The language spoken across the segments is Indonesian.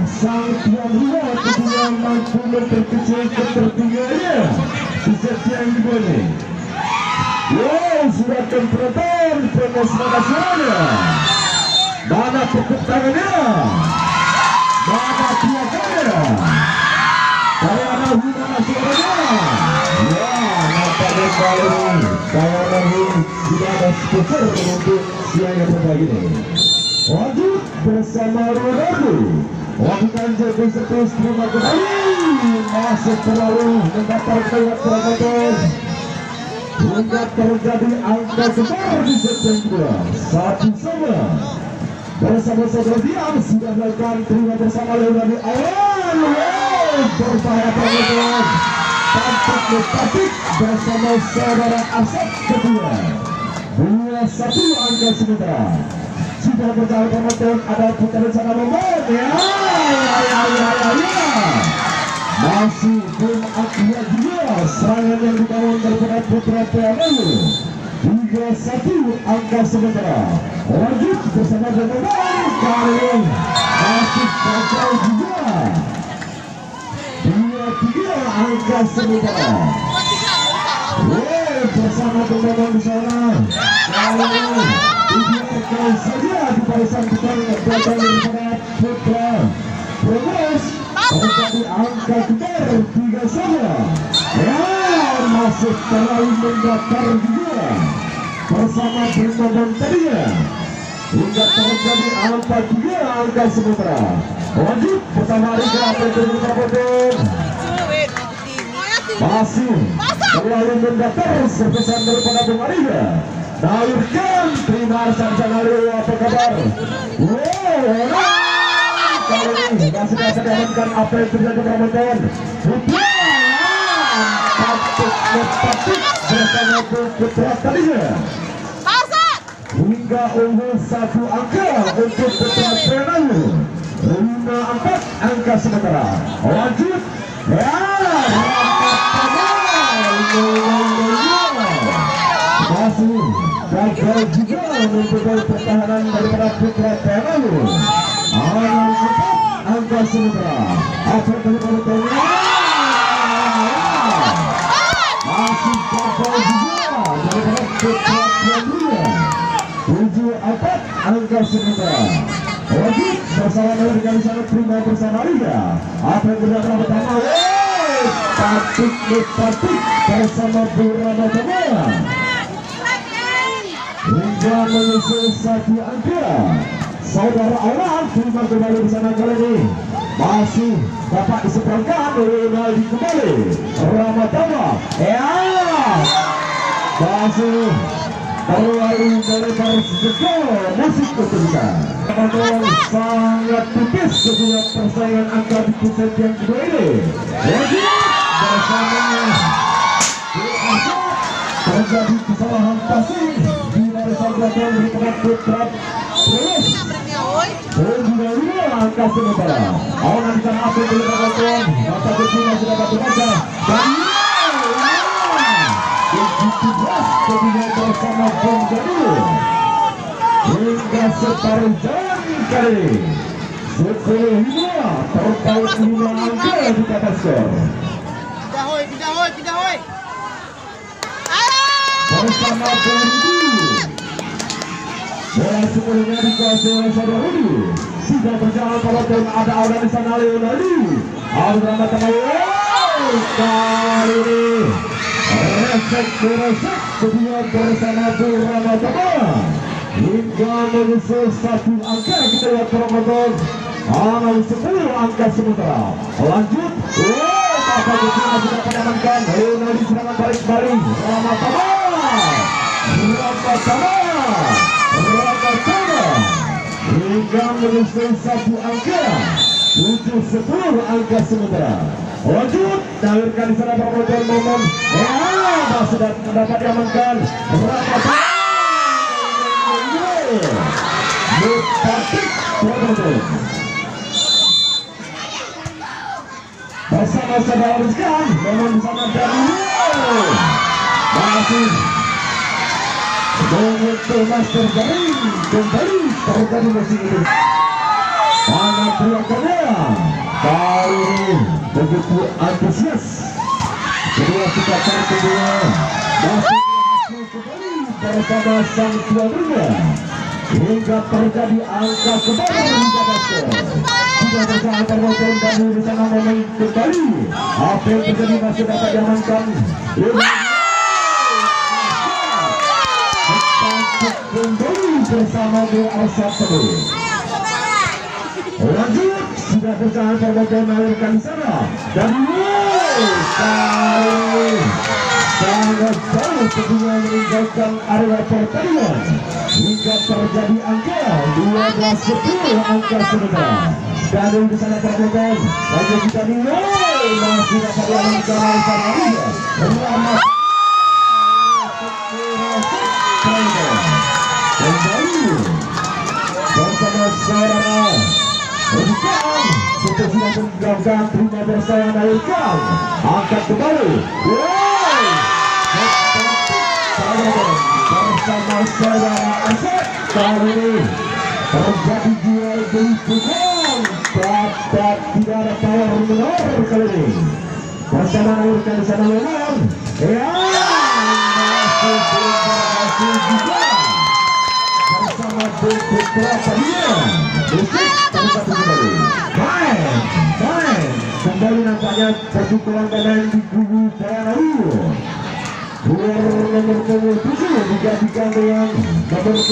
sang tuan rumah tentunya mampu memperkecil ketertingganya di set yang kedua ini. Wow, sudah penonton penuh semangat suaranya. Mana tepuk tangannya? Mana teriakannya? Mana suaranya? Ya, nampaknya kali ini saya sudah ada sponsor untuk siang yang berbagi ini. Lanjut bersama Ronaldo. Lakukan JP setus terima kasih. Masuk terlalu mendapatkan penonton. Hingga terjadi angka besar di set yang kedua. 1-1. Bersama saudara Diam sudah melakukan terima bersama dari awal. Berbahaya penonton. Tampik bersama saudara Asep kedua. 2-1 angka sementara. Sudah berjalan penonton, ada putaran sana nomor ya. Masih belum akhir juga serangan yang dibangun daripada putra PNU. 3-1 angka sementara. Lanjut bersama dengan kali masih gagal juga. 2-3 angka sementara. Bersama teman-teman di sana. Dibiarkan saja di barisan depan belakang daripada putra Progres. Terjadi angka kejar 3-1. Ya, masih terlalu mendaftar juga bersama teman-teman tadinya. Hingga terjadi angka 3 angka sementara. Lanjut bersama Rika Peter. Masih terlalu mendaftar serpisan daripada Bung Ariga. Dalurkan terima Sanjanario, apa kabar? Kali ini masih dapat diamankan apa yang terjadi penonton. Patik bersama putra tadinya. Hingga unggul 1 angka untuk putra PNU. 5-4 angka sementara. Lanjut ya. Masih gagal juga memperbaiki pertahanan daripada putra PNU. Angka sementara. Apa penontonnya? Masih gagal juga daripada putra PNU. 7-4 angka sementara. Lanjut bersama dengan sana prima bersama Riga. Apa yang berjalan pertama? Patik bersama Burana Tamara. Hingga menyusul 1 angka. Saudara Aulan terima kembali di sana kali ini. Masih dapat diseberangkan oleh Naldi kembali. Ramadama. Ya. Masih terlalu melebar sejauh masih kesulitan. Teman-teman sangat tipis setiap persaingan angka di pusat yang kedua ini. Lanjut bersama terjadi kesalahan passing di barisan belakang daripada putra Progres. Juga angka sementara. Awan di sana apa yang boleh dilakukan? Masa kecil sudah dapat dibaca. Dan kedua bersama Bung Jadul. Hingga separuh jalan kali 10-5 terpaut 5 angka di atas skor. Pindah hoi. Bersama Budi. Bola sebelumnya dikuasai oleh saudara Rudi. Sudah berjalan penonton, ada Aulan di sana Leonardi. Aulan Ramadama. Kali ini resek kedua bersama Burana Tamara. Hingga menyusul 1 angka kita lihat penonton. 10 angka sementara. Lanjut. Masa kecil masih dapat diamankan. Leonardi serangan balik. Ramadama. Hingga menyusul 1 angka. 7-10 angka sementara. Lanjut, dalurkan di sana penonton momen. Ya, sudah dapat diamankan. Patik penonton. Bersama saudara Rizkan, momen di sana dari masih untuk master jaring kembali terjadi masih itu. Mana belakangnya? begitu antusias. Kedua kita cari kedua masih berhasil kembali bersama sang tuan rumah hingga terjadi angka kembali hingga basket. Sudah bersama termotor dan di sana momen kembali. Apa yang terjadi masih dapat diamankan. Kembali bersama BR1. Lanjut sudah bersama termotor melahirkan sana dan sangat jauh tentunya meninggalkan area pertandingan hingga terjadi angka 12-10 angka sebentar. Dan di sana termotor lagi kita nilai masih dapat diamankan oleh Samaria kembali bersama saudara Bukan kita sudah menggabungkan terima bersama naikkan angkat kembali bersama saudara Asep. Kali ini terjadi jual beli bukan dapat tidak ada tawar menor kali ini bersama naikkan di sana memang masih belum berhasil juga bersama Putra Padilla main kembali nampaknya pertukaran pemain di kubu Payanaru. Nomor 7 digantikan dengan nomor 2.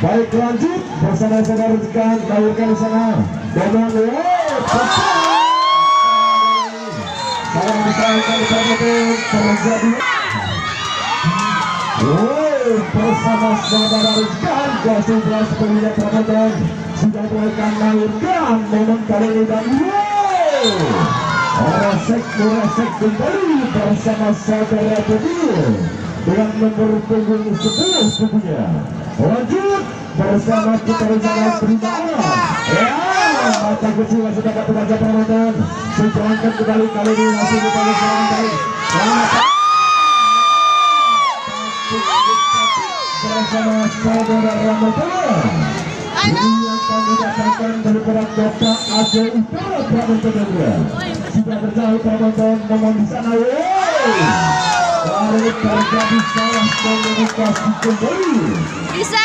Baik, lanjut bersama saudara rekan lakukan di sana dengan salah misalkan terjadi bersama saudara Rizkan konsentrasi pemilihan promotor sudah mulai melahirkan momen kali ini dan resek kembali bersama saudara Pedil dengan nomor punggung 10 tentunya. Lanjut bersama kita rencana terima alam mata kecil masih dapat membaca promotor sejalankan kembali kali ini masih kita rencana bersama saudara Ramadhan. Ini yang kami datangkan daripada Kota Aceh Utara Pramuka. Sudah berjauh Pramuka namun di sana kali terjadi salah komunikasi kembali. Bisa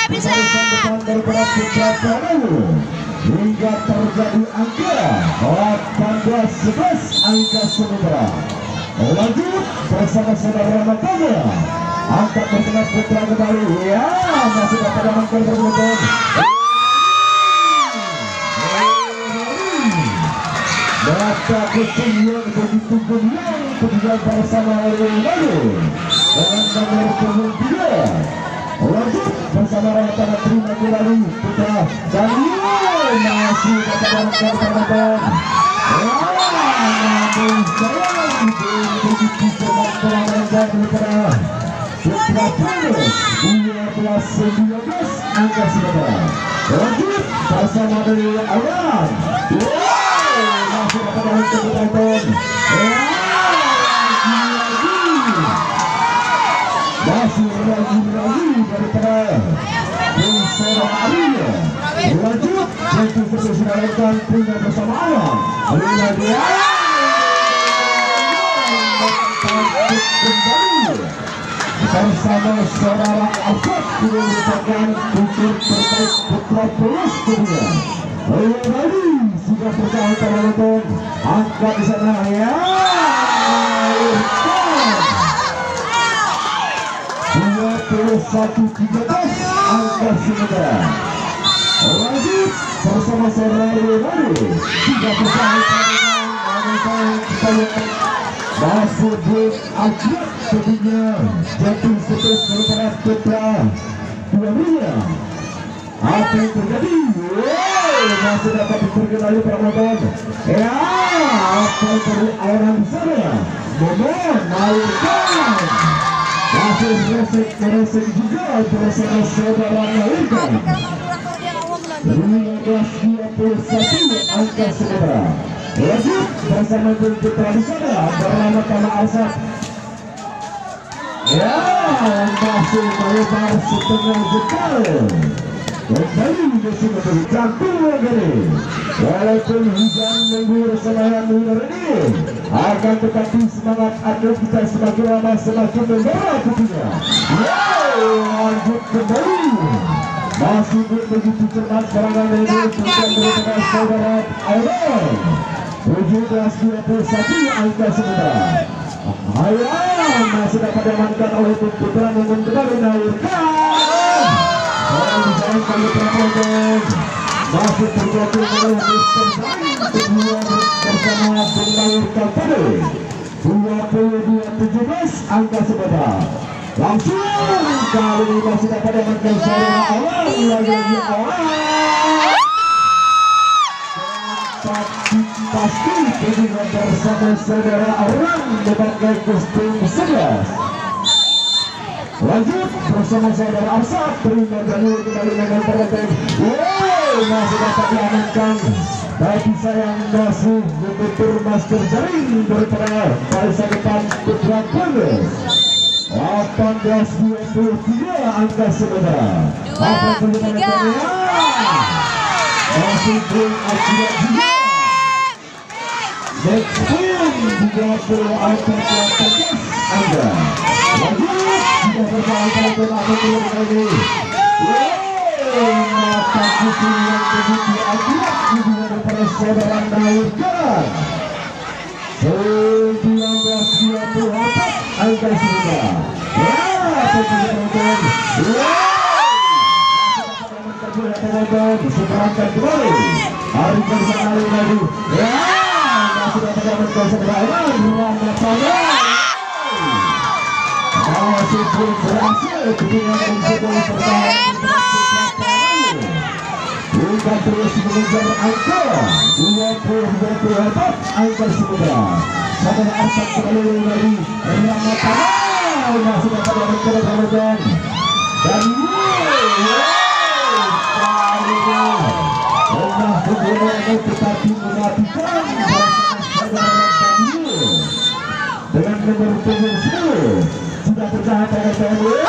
daripada Putra Pramuka hingga terjadi angka 18-11 angka sementara. Lanjut bersama saudara Ramadhan. Angkat bersama Putra kembali masih dapat amankan perbuatan data kucing yang begitu gemilang berjalan bersama orang baru dengan nomor punggung 3. Lanjut bersama Ramadhan terima kembali Putra dan masih dapat amankan perbuatan namun sayang begitu cepat pelanggaran daripada Putra Pramuka 12-19 angka sementara. Lanjut bersama dari Awan masih dapat melakukan penonton masih lagi daripada Pusara Arya. Lanjut itu sudah melakukan punya bersama Awan lagi kembali bersama saudara Alfred sudah merupakan fitur terbaik Putra Plus dunia. Lagi sudah berjauh penonton angkat di sana ya 21-13 angka sementara. Lanjut bersama saudara Lewari sudah berjauh penonton masih belum akhir tentunya jatuh putus daripada Putra Dunia. Apa yang terjadi? Masih dapat diperkenali penonton. Apa dari orang sana? Mohon melahirkan. Masih resek juga bersama saudara melahirkan. 15-21 angka sementara. Lanjut bersama Putra di sana bernama Tanah Asap. Masih melebar setengah jengkal kembali musim bergantung lagi. Walaupun hujan mengguyur senayan lunar ini, akan tetapi semangat atlet kita semakin lama semakin membawa kutunya. Lanjut kembali. Masih begitu cermat serangan ini bukan daripada saudara Awan. 17-21 angka sementara. Ayan masih dapat diamankan oleh tim putra namun kembali naikkan. Orang dijalankan oleh penonton. Masih terjatuh oleh Mr. Zain kedua bersama pemain Kalpade. 22-17 angka sementara. Langsung kali ini masih dapat diamankan saudara Awan. Lagi Awan. Pasti kedua bersama saudara Awan sebagai kostum 11. Lanjut bersama saudara Arsad terima jalur kembali dengan perhatian. Masih dapat diamankan, tapi sayang masih membentur masker jaring daripada barisan depan putra Kondes. 18-23 angka sementara. Apa perjuangan masih belum akibat juga. Next pun juga perlu angka 18 angka. Lanjut juga berjalan ke angka lagi. Mata putih yang begitu akibat juga daripada saudara naikkan. 19-24 angka sementara. Diseberangkan kembali. Hari bersama lagi. Sudah terdapat keseberangkan ruang matanya. Masih belum berhasil ketinggalan sebuah pertahanan. Bukan terus mengejar angka 20-24 angka sementara. Saudara Arsad kembali dari ruang matanya. Masih dapat diamankan dan tetapi mematikan dengan nomor punggung 10 sudah bertahan pada kembali